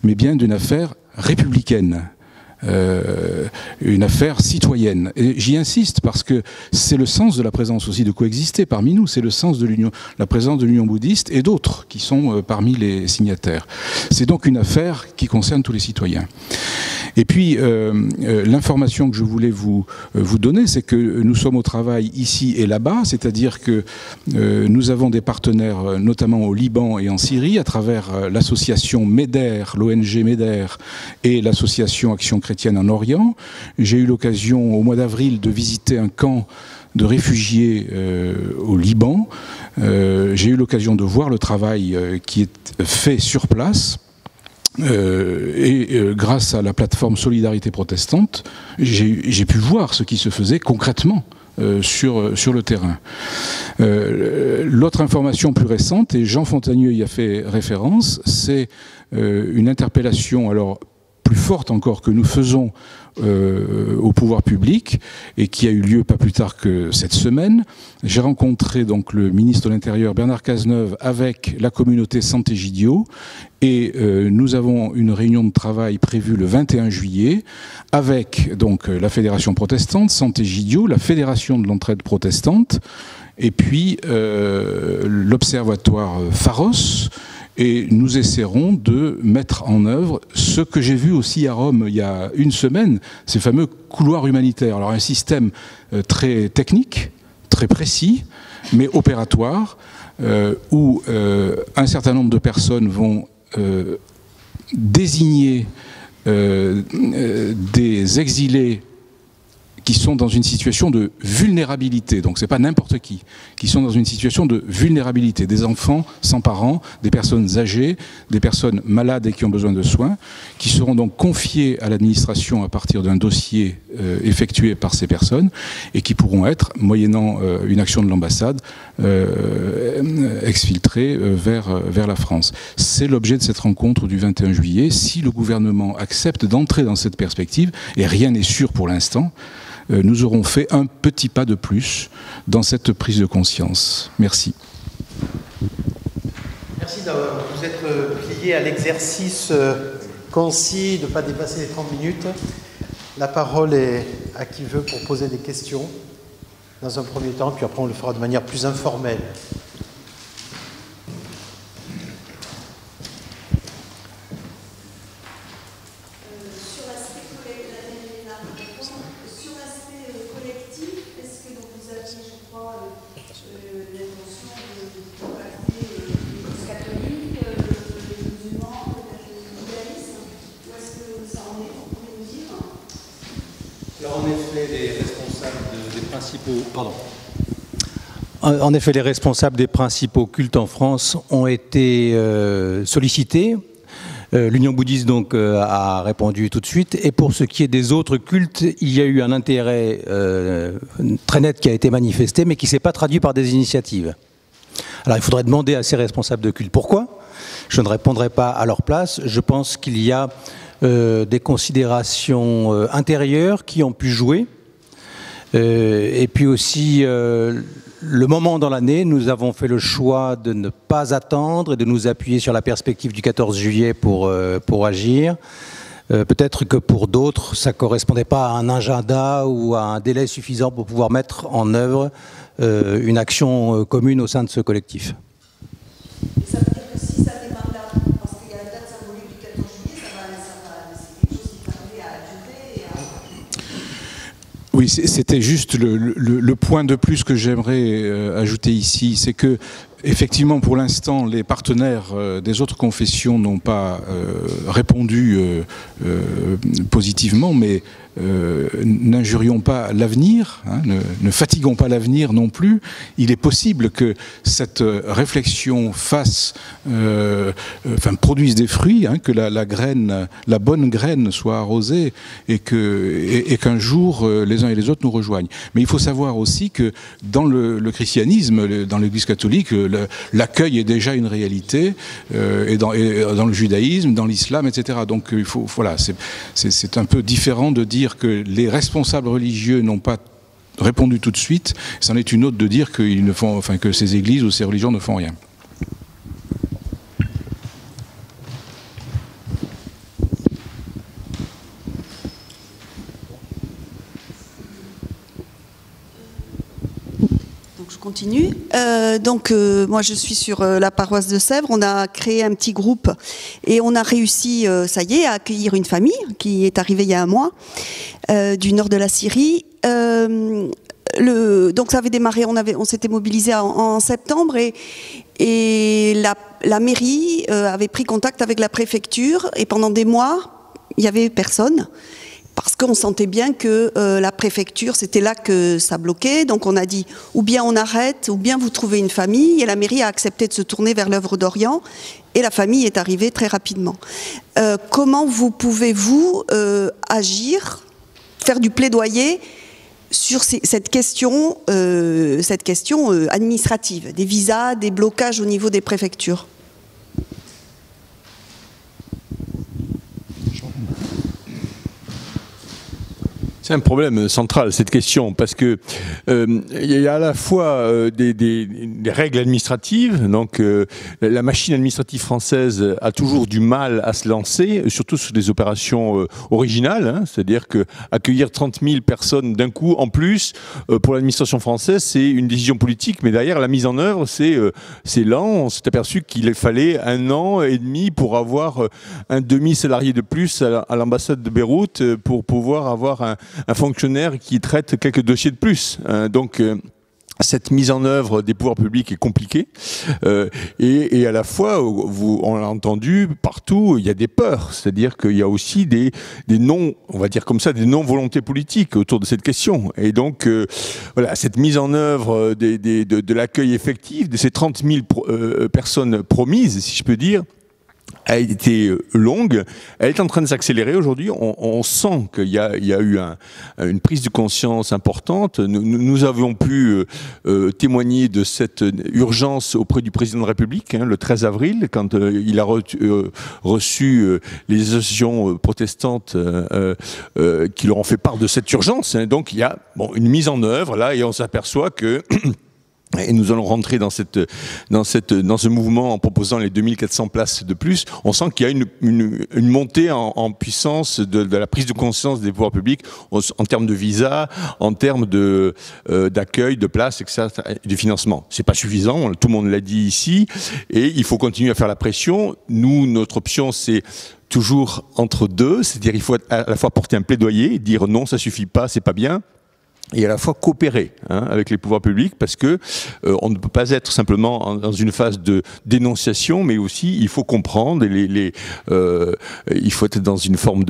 mais bien d'une affaire républicaine. Une affaire citoyenne. Et j'y insiste parce que c'est le sens de la présence aussi de Coexister parmi nous, c'est le sens de la présence de l'Union bouddhiste et d'autres qui sont parmi les signataires. C'est donc une affaire qui concerne tous les citoyens. Et puis, l'information que je voulais vous donner, c'est que nous sommes au travail ici et là-bas, c'est-à-dire que nous avons des partenaires, notamment au Liban et en Syrie, à travers l'association MEDER, l'ONG MEDER, et l'association Action Chrétienne en Orient. J'ai eu l'occasion, au mois d'avril, de visiter un camp de réfugiés au Liban. J'ai eu l'occasion de voir le travail qui est fait sur place. Grâce à la plateforme Solidarité Protestante, j'ai pu voir ce qui se faisait concrètement sur le terrain. L'autre information plus récente, et Jean Fontagneux y a fait référence, c'est une interpellation alors plus forte encore que nous faisons au pouvoir public et qui a eu lieu pas plus tard que cette semaine. J'ai rencontré donc le ministre de l'Intérieur Bernard Cazeneuve avec la communauté Sant'Egidio et nous avons une réunion de travail prévue le 21 juillet avec donc la Fédération protestante, Sant'Egidio, la Fédération de l'entraide protestante et puis l'Observatoire Pharos. Et nous essaierons de mettre en œuvre ce que j'ai vu aussi à Rome il y a une semaine, ces fameux couloirs humanitaires. Alors un système très technique, très précis, mais opératoire, où un certain nombre de personnes vont désigner des exilés qui sont dans une situation de vulnérabilité, donc c'est pas n'importe qui sont dans une situation de vulnérabilité, des enfants sans parents, des personnes âgées, des personnes malades et qui ont besoin de soins, qui seront donc confiés à l'administration à partir d'un dossier effectué par ces personnes et qui pourront être, moyennant une action de l'ambassade, exfiltrés vers la France. C'est l'objet de cette rencontre du 21 juillet. Si le gouvernement accepte d'entrer dans cette perspective, et rien n'est sûr pour l'instant, nous aurons fait un petit pas de plus dans cette prise de conscience. Merci. Merci d'avoir vous être plié à l'exercice concis de ne pas dépasser les 30 minutes. La parole est à qui veut pour poser des questions dans un premier temps, puis après on le fera de manière plus informelle. En effet, les responsables des principaux cultes en France ont été sollicités. L'Union bouddhiste donc a répondu tout de suite. Et pour ce qui est des autres cultes, il y a eu un intérêt très net qui a été manifesté, mais qui ne s'est pas traduit par des initiatives. Alors il faudrait demander à ces responsables de culte pourquoi. Je ne répondrai pas à leur place. Je pense qu'il y a des considérations intérieures qui ont pu jouer. Et puis aussi, le moment dans l'année, nous avons fait le choix de ne pas attendre et de nous appuyer sur la perspective du 14 juillet pour agir. Peut-être que pour d'autres, ça ne correspondait pas à un agenda ou à un délai suffisant pour pouvoir mettre en œuvre une action commune au sein de ce collectif. Et ça veut dire que si ça démarre là, parce qu'il y a la date symbolique du 14 juillet, c'est quelque chose qui tardait à durer et à... Oui, c'était juste le point de plus que j'aimerais ajouter ici, c'est que effectivement, pour l'instant, les partenaires des autres confessions n'ont pas répondu positivement, mais n'injurions pas l'avenir, hein, ne fatiguons pas l'avenir non plus. Il est possible que cette réflexion produise des fruits, hein, que la bonne graine soit arrosée et qu'un jour les uns et les autres nous rejoignent. Mais il faut savoir aussi que dans le christianisme, dans l'Église catholique, l'accueil est déjà une réalité, et dans le judaïsme, dans l'islam, etc. Donc il faut, voilà, c'est un peu différent de dire que les responsables religieux n'ont pas répondu tout de suite. C'en est une autre de dire que ces églises ou ces religions ne font rien. Continue. Moi, je suis sur la paroisse de Sèvres. On a créé un petit groupe et on a réussi, ça y est, à accueillir une famille qui est arrivée il y a un mois du nord de la Syrie. Donc ça avait démarré, on s'était mobilisé en septembre et la mairie avait pris contact avec la préfecture et pendant des mois, il n'y avait personne. Parce qu'on sentait bien que la préfecture, c'était là que ça bloquait. Donc on a dit, ou bien on arrête, ou bien vous trouvez une famille. Et la mairie a accepté de se tourner vers l'œuvre d'Orient. Et la famille est arrivée très rapidement. Comment pouvez-vous agir, faire du plaidoyer sur cette question administrative, des visas, des blocages au niveau des préfectures ? C'est un problème central, cette question, parce que il y a à la fois des règles administratives, donc la machine administrative française a toujours du mal à se lancer, surtout sur des opérations originales, hein, c'est-à-dire que accueillir 30 000 personnes d'un coup, en plus, pour l'administration française, c'est une décision politique, mais derrière, la mise en œuvre, c'est lent. On s'est aperçu qu'il fallait 1 an et demi pour avoir un demi-salarié de plus à l'ambassade de Beyrouth pour pouvoir avoir un fonctionnaire qui traite quelques dossiers de plus. Donc, cette mise en œuvre des pouvoirs publics est compliquée et à la fois, on l'a entendu partout, il y a des peurs, c'est-à-dire qu'il y a aussi des non, on va dire comme ça, des non-volontés politiques autour de cette question. Et donc, voilà, cette mise en œuvre de l'accueil effectif de ces 30 000 personnes promises, si je peux dire, a été longue, elle est en train de s'accélérer aujourd'hui. On sent qu'il y a eu une prise de conscience importante. Nous avions pu témoigner de cette urgence auprès du président de la République, hein, le 13 avril, quand il a reçu les associations protestantes qui leur ont fait part de cette urgence. Hein. Donc il y a une mise en œuvre là, et on s'aperçoit que et nous allons rentrer dans ce mouvement en proposant les 2400 places de plus. On sent qu'il y a une montée en puissance de la prise de conscience des pouvoirs publics en termes de visa, en termes d'accueil, de places, etc., et de financement. C'est pas suffisant, tout le monde l'a dit ici, et il faut continuer à faire la pression. Nous, notre option, c'est toujours entre deux, c'est-à-dire il faut à la fois porter un plaidoyer, dire non, ça suffit pas, c'est pas bien, et à la fois coopérer avec les pouvoirs publics, parce que on ne peut pas être simplement dans une phase de dénonciation, mais aussi il faut comprendre, il faut être dans une forme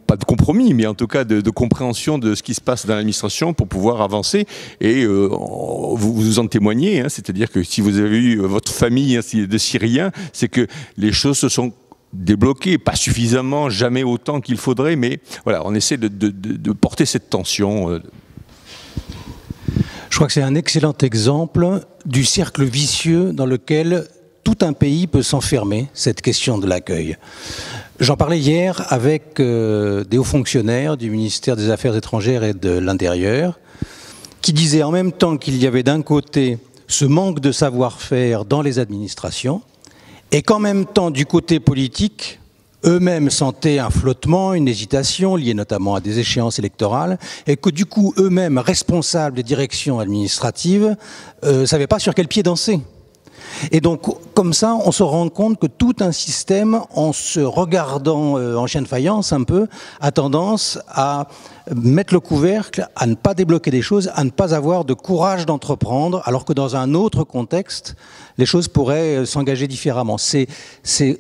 pas de compromis, mais en tout cas de compréhension de ce qui se passe dans l'administration pour pouvoir avancer. Et vous en témoignez, hein, c'est-à-dire que si vous avez eu votre famille de Syriens, c'est que les choses se sont débloquées, pas suffisamment, jamais autant qu'il faudrait, mais voilà, on essaie de porter cette tension. Je crois que c'est un excellent exemple du cercle vicieux dans lequel tout un pays peut s'enfermer, cette question de l'accueil. J'en parlais hier avec des hauts fonctionnaires du ministère des Affaires étrangères et de l'Intérieur, qui disaient en même temps qu'il y avait d'un côté ce manque de savoir-faire dans les administrations, et qu'en même temps, du côté politique, eux-mêmes sentaient un flottement, une hésitation liée notamment à des échéances électorales, et que du coup, eux-mêmes, responsables des directions administratives, ne savaient pas sur quel pied danser. Et donc, comme ça, on se rend compte que tout un système, en se regardant en chien de faïence un peu, a tendance à mettre le couvercle, à ne pas débloquer des choses, à ne pas avoir de courage d'entreprendre, alors que dans un autre contexte, les choses pourraient s'engager différemment. C'est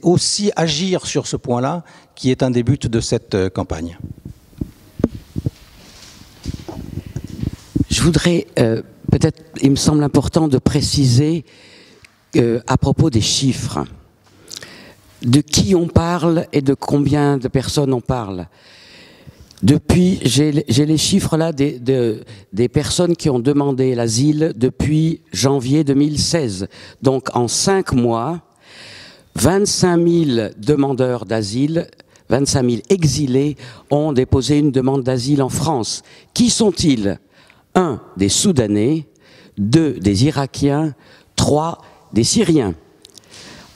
aussi agir sur ce point-là qui est un des buts de cette campagne. Je voudrais, peut-être, il me semble important de préciser à propos des chiffres, de qui on parle et de combien de personnes on parle. Depuis, j'ai les chiffres là des personnes qui ont demandé l'asile depuis janvier 2016. Donc en 5 mois, 25 000 demandeurs d'asile, 25 000 exilés ont déposé une demande d'asile en France. Qui sont-ils? 1, des Soudanais, 2, des Irakiens, 3, des Syriens,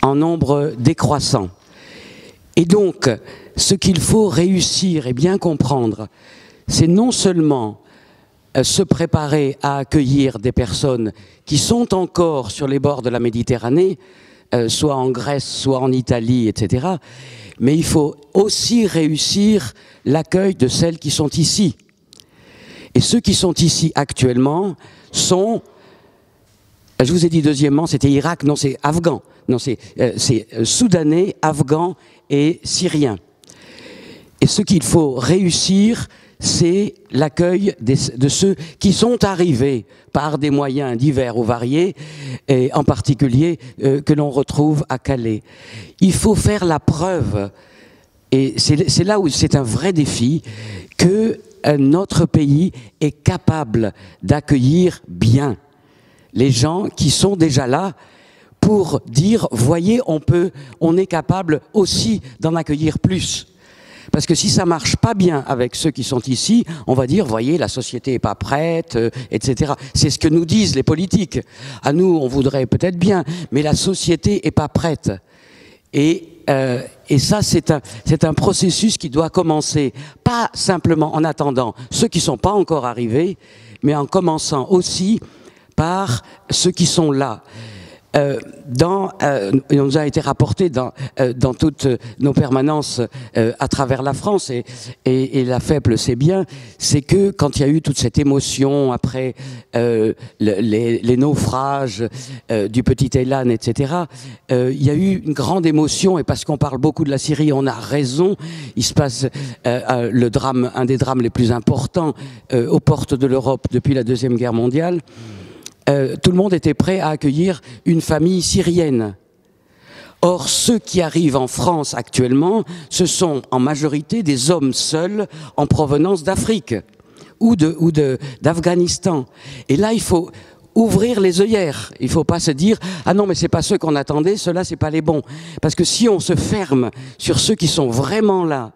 en nombre décroissant. Et donc, ce qu'il faut réussir et bien comprendre, c'est non seulement se préparer à accueillir des personnes qui sont encore sur les bords de la Méditerranée, soit en Grèce, soit en Italie, etc., mais il faut aussi réussir l'accueil de celles qui sont ici. Et ceux qui sont ici actuellement sont... Je vous ai dit deuxièmement, c'était Irak, non c'est Afghan, non c'est Soudanais, Afghans et Syriens. Et ce qu'il faut réussir, c'est l'accueil de ceux qui sont arrivés par des moyens divers ou variés, et en particulier que l'on retrouve à Calais. Il faut faire la preuve, et c'est là où c'est un vrai défi, que notre pays est capable d'accueillir bien les gens qui sont déjà là pour dire, voyez, on est capable aussi d'en accueillir plus. Parce que si ça marche pas bien avec ceux qui sont ici, on va dire, voyez, la société est pas prête, etc. C'est ce que nous disent les politiques. À nous, on voudrait peut-être bien, mais la société est pas prête. Et ça, c'est un processus qui doit commencer, pas simplement en attendant ceux qui sont pas encore arrivés, mais en commençant aussi par ceux qui sont là. Il nous a été rapporté dans toutes nos permanences à travers la France, et la FEP le sait bien, c'est que quand il y a eu toute cette émotion après les naufrages du petit Elan, etc., il y a eu une grande émotion, et parce qu'on parle beaucoup de la Syrie, on a raison. Il se passe le drame, un des drames les plus importants aux portes de l'Europe depuis la Deuxième Guerre mondiale. Tout le monde était prêt à accueillir une famille syrienne. Or, ceux qui arrivent en France actuellement, ce sont en majorité des hommes seuls en provenance d'Afrique ou d'Afghanistan. Et là, il faut ouvrir les œillères. Il ne faut pas se dire « Ah non, mais ce n'est pas ceux qu'on attendait, ceux-là, ce n'est pas les bons ». Parce que si on se ferme sur ceux qui sont vraiment là,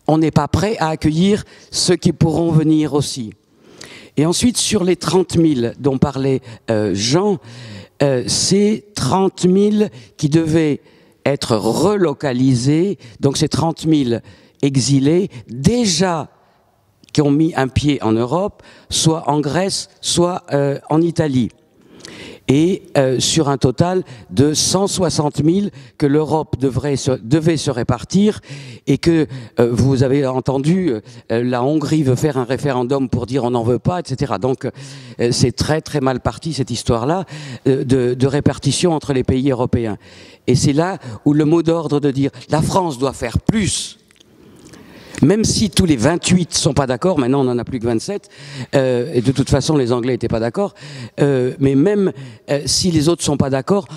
on n'est pas prêt à accueillir ceux qui pourront venir aussi. Et ensuite, sur les 30 000 dont parlait Jean, c'est 30 000 qui devaient être relocalisés, donc c'est 30 000 exilés, déjà qui ont mis un pied en Europe, soit en Grèce, soit en Italie. Et sur un total de 160 000 que l'Europe devait se répartir, et que vous avez entendu, la Hongrie veut faire un référendum pour dire on n'en veut pas, etc. Donc c'est très très mal parti cette histoire-là de répartition entre les pays européens. Et c'est là où le mot d'ordre de dire la France doit faire plus, même si tous les 28 sont pas d'accord, maintenant on n'en a plus que 27, et de toute façon les Anglais n'étaient pas d'accord, mais même si les autres sont pas d'accord,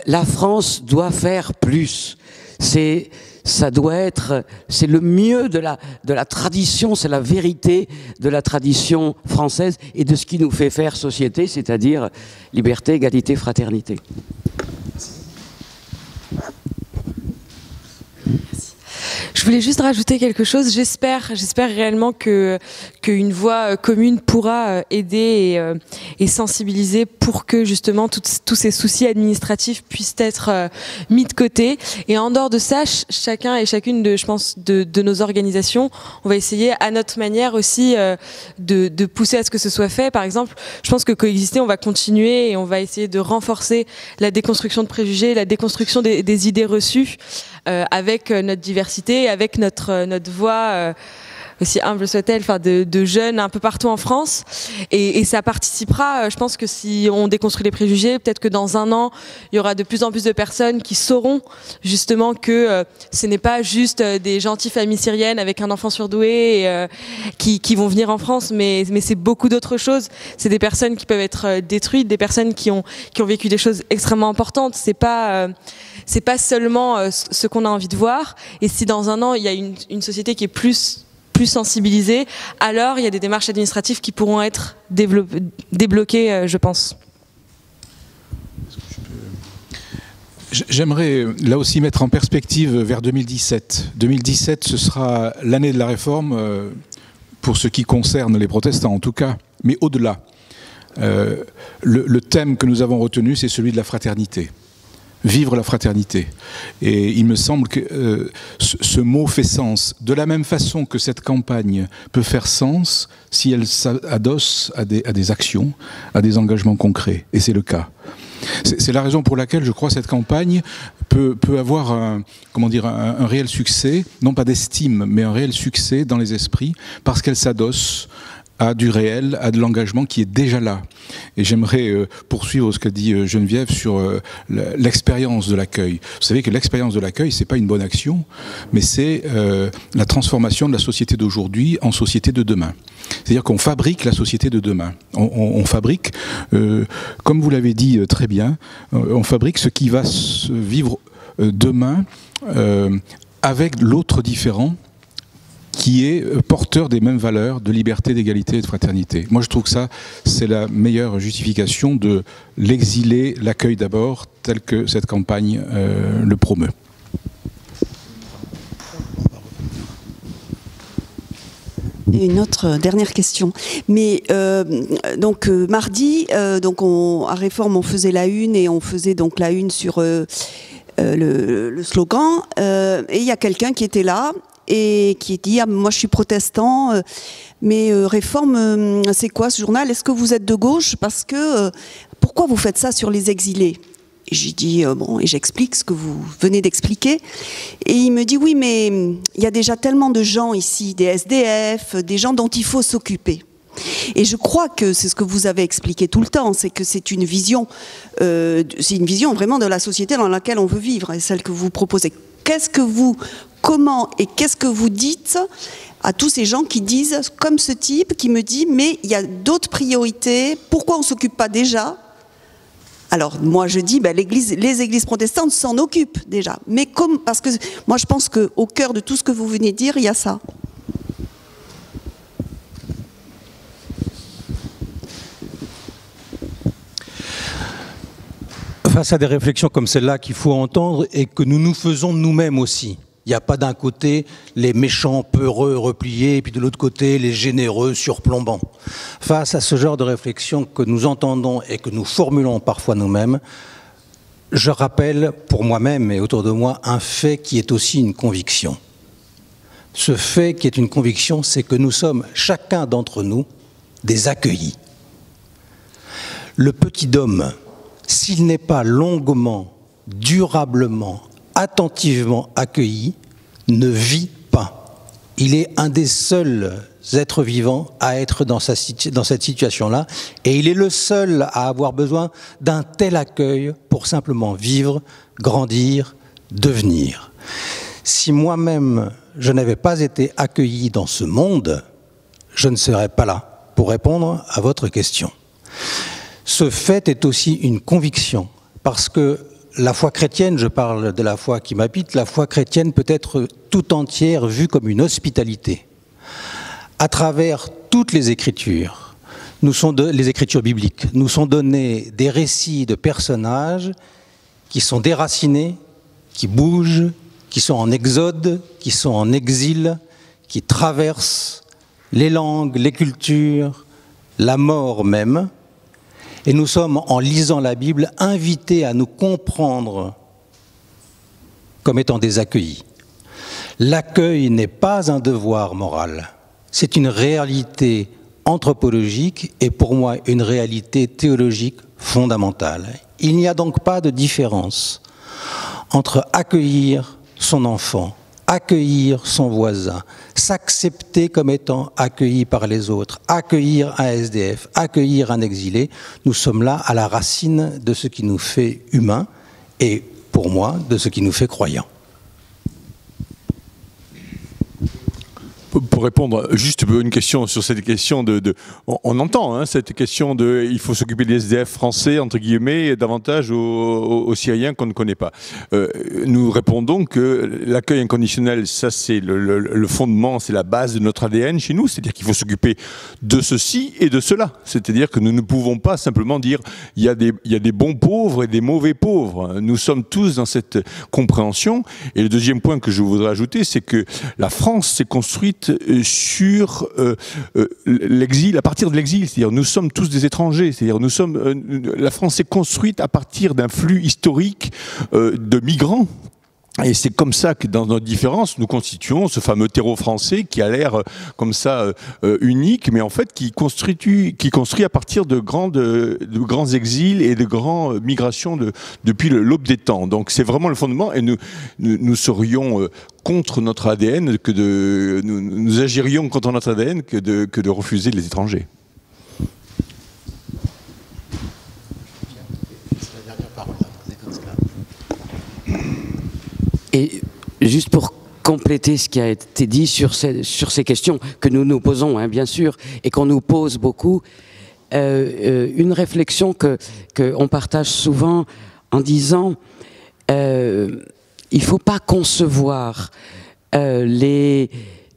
la France doit faire plus. C'est le mieux de la tradition, c'est la vérité de la tradition française et de ce qui nous fait faire société, c'est-à-dire liberté, égalité, fraternité. Je voulais juste rajouter quelque chose. J'espère réellement qu'une voix commune pourra aider et sensibiliser pour que justement tous ces soucis administratifs puissent être mis de côté. Et en dehors de ça, chacun et chacune de nos organisations, on va essayer à notre manière aussi de pousser à ce que ce soit fait. Par exemple, je pense que Coexister, on va continuer et on va essayer de renforcer la déconstruction de préjugés, la déconstruction des idées reçues avec notre diversité, avec notre voix, aussi humble soit-elle, enfin de jeunes un peu partout en France, et ça participera. Je pense que si on déconstruit les préjugés, peut-être que dans un an, il y aura de plus en plus de personnes qui sauront justement que ce n'est pas juste des gentilles familles syriennes avec un enfant surdoué qui vont venir en France, mais c'est beaucoup d'autres choses. C'est des personnes qui peuvent être détruites, des personnes qui ont vécu des choses extrêmement importantes. C'est pas seulement ce qu'on a envie de voir. Et si dans un an il y a une société qui est plus sensibilisée, alors il y a des démarches administratives qui pourront être débloquées, je pense. J'aimerais là aussi mettre en perspective vers 2017. 2017, ce sera l'année de la réforme pour ce qui concerne les protestants en tout cas, mais au-delà. Le thème que nous avons retenu, c'est celui de la fraternité. Vivre la fraternité. Et il me semble que ce mot fait sens. De la même façon que cette campagne peut faire sens si elle s'adosse à des actions, à des engagements concrets. Et c'est le cas. C'est la raison pour laquelle je crois que cette campagne peut avoir un réel succès, non pas d'estime, mais un réel succès dans les esprits, parce qu'elle s'adosse à du réel, à de l'engagement qui est déjà là. Et j'aimerais poursuivre ce que dit Geneviève sur l'expérience de l'accueil. Vous savez que l'expérience de l'accueil, c'est pas une bonne action, mais c'est la transformation de la société d'aujourd'hui en société de demain. C'est-à-dire qu'on fabrique la société de demain. On fabrique, comme vous l'avez dit très bien, on fabrique ce qui va se vivre demain avec l'autre différent, qui est porteur des mêmes valeurs de liberté, d'égalité et de fraternité. Moi, je trouve que ça, c'est la meilleure justification de l'exilé, l'accueil d'abord, tel que cette campagne le promeut. Et une autre dernière question. Mais donc mardi, donc à Réforme, on faisait la une et on faisait donc la une sur le slogan. Et il y a quelqu'un qui était là et qui dit ah, moi je suis protestant, mais Réforme, c'est quoi ce journal? Est-ce que vous êtes de gauche? Parce que pourquoi vous faites ça sur les exilés? Et j'ai dit bon, et j'explique ce que vous venez d'expliquer. Et il me dit oui, mais il y a déjà tellement de gens ici, des SDF, des gens dont il faut s'occuper. Et je crois que c'est ce que vous avez expliqué tout le temps, c'est que c'est une vision vraiment de la société dans laquelle on veut vivre, et celle que vous proposez. Comment et qu'est-ce que vous dites à tous ces gens qui disent, comme ce type qui me dit, mais il y a d'autres priorités, pourquoi on ne s'occupe pas déjà? Alors moi je dis, ben, les églises protestantes s'en occupent déjà, mais parce que moi je pense qu'au cœur de tout ce que vous venez de dire, il y a ça. Face à des réflexions comme celle-là qu'il faut entendre et que nous nous faisons nous-mêmes aussi. Il n'y a pas d'un côté les méchants, peureux, repliés, et puis de l'autre côté les généreux, surplombants. Face à ce genre de réflexion que nous entendons et que nous formulons parfois nous-mêmes, je rappelle pour moi-même et autour de moi un fait qui est aussi une conviction. Ce fait qui est une conviction, c'est que nous sommes, chacun d'entre nous, des accueillis. Le petit homme, s'il n'est pas longuement, durablement, attentivement accueilli, ne vit pas. Il est un des seuls êtres vivants à être dans cette situation-là, et il est le seul à avoir besoin d'un tel accueil pour simplement vivre, grandir, devenir. Si moi-même, je n'avais pas été accueilli dans ce monde, je ne serais pas là pour répondre à votre question. Ce fait est aussi une conviction, parce que la foi chrétienne, je parle de la foi qui m'habite, la foi chrétienne peut être tout entière vue comme une hospitalité. À travers toutes les Écritures, les Écritures bibliques, nous sont donnés des récits de personnages qui sont déracinés, qui bougent, qui sont en exode, qui sont en exil, qui traversent les langues, les cultures, la mort même. Et nous sommes, en lisant la Bible, invités à nous comprendre comme étant des accueillis. L'accueil n'est pas un devoir moral, c'est une réalité anthropologique et pour moi une réalité théologique fondamentale. Il n'y a donc pas de différence entre accueillir son enfant, accueillir son voisin, s'accepter comme étant accueilli par les autres, accueillir un SDF, accueillir un exilé. Nous sommes là à la racine de ce qui nous fait humains et, pour moi, de ce qui nous fait croyants. Pour répondre juste une question sur cette question on entend hein, cette question de il faut s'occuper des SDF français entre guillemets davantage aux Syriens qu'on ne connaît pas. Nous répondons que l'accueil inconditionnel, ça c'est le fondement, c'est la base de notre ADN chez nous, c'est-à-dire qu'il faut s'occuper de ceci et de cela. C'est-à-dire que nous ne pouvons pas simplement dire il y a des bons pauvres et des mauvais pauvres. Nous sommes tous dans cette compréhension. Et le deuxième point que je voudrais ajouter, c'est que la France s'est construite sur l'exil, à partir de l'exil, c'est-à-dire nous sommes tous des étrangers, c'est-à-dire la France s'est construite à partir d'un flux historique de migrants. Et c'est comme ça que dans notre différence, nous constituons ce fameux terreau français qui a l'air comme ça unique, mais en fait qui construit à partir de grands exils et de grandes migrations depuis l'aube des temps. Donc c'est vraiment le fondement, et nous serions contre notre ADN, nous agirions contre notre ADN que de refuser les étrangers. Et juste pour compléter ce qui a été dit sur ces questions que nous nous posons, hein, bien sûr, et qu'on nous pose beaucoup, une réflexion qu'on partage souvent en disant il ne faut pas concevoir les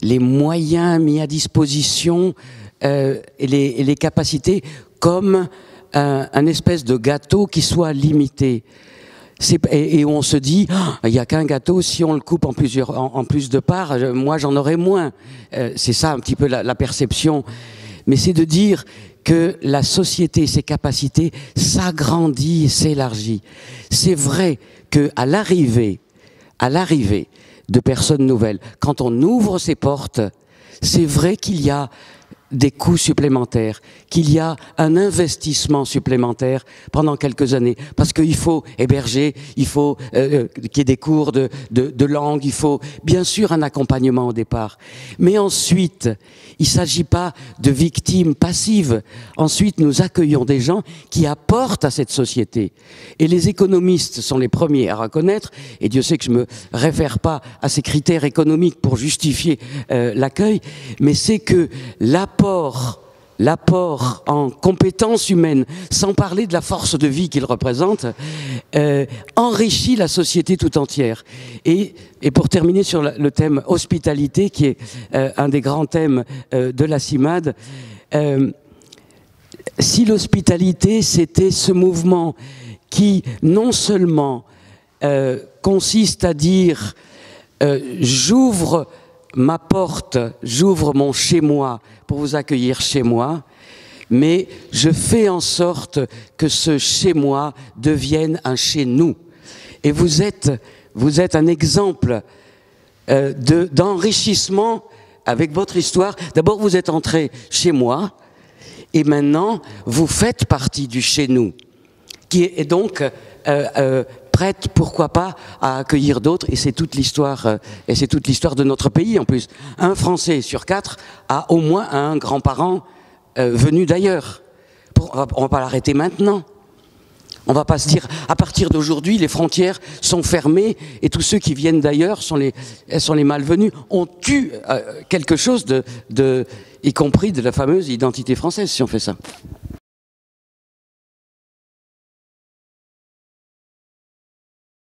moyens mis à disposition et les capacités comme un espèce de gâteau qui soit limité. Et on se dit, il n'y a qu'un gâteau, si on le coupe en plus de parts, moi j'en aurai moins. C'est ça un petit peu la perception. Mais c'est de dire que la société, ses capacités s'agrandit et s'élargit. C'est vrai qu'à l'arrivée de personnes nouvelles, quand on ouvre ses portes, c'est vrai qu'il y a des coûts supplémentaires, qu'il y a un investissement supplémentaire pendant quelques années, parce qu'il faut héberger, il faut qu'il y ait des cours de langue, il faut bien sûr un accompagnement au départ. Mais ensuite, il ne s'agit pas de victimes passives. Ensuite, nous accueillons des gens qui apportent à cette société. Et les économistes sont les premiers à reconnaître, et Dieu sait que je ne me réfère pas à ces critères économiques pour justifier l'accueil, mais c'est que l'apport en compétences humaines, sans parler de la force de vie qu'il représente, enrichit la société tout entière. Et pour terminer sur le thème hospitalité, qui est un des grands thèmes de la CIMAD, si l'hospitalité, c'était ce mouvement qui, non seulement consiste à dire j'ouvre ma porte, j'ouvre mon chez-moi pour vous accueillir chez moi, mais je fais en sorte que ce chez-moi devienne un chez-nous. Et vous êtes un exemple d'enrichissement avec votre histoire. D'abord, vous êtes entré chez moi, et maintenant, vous faites partie du chez-nous, qui est donc prête, pourquoi pas, à accueillir d'autres, et c'est toute l'histoire de notre pays en plus. Un Français sur 4 a au moins un grand-parent venu d'ailleurs. On va pas l'arrêter maintenant. On va pas se dire, à partir d'aujourd'hui, les frontières sont fermées et tous ceux qui viennent d'ailleurs sont les malvenus. On tue quelque chose y compris de la fameuse identité française, si on fait ça.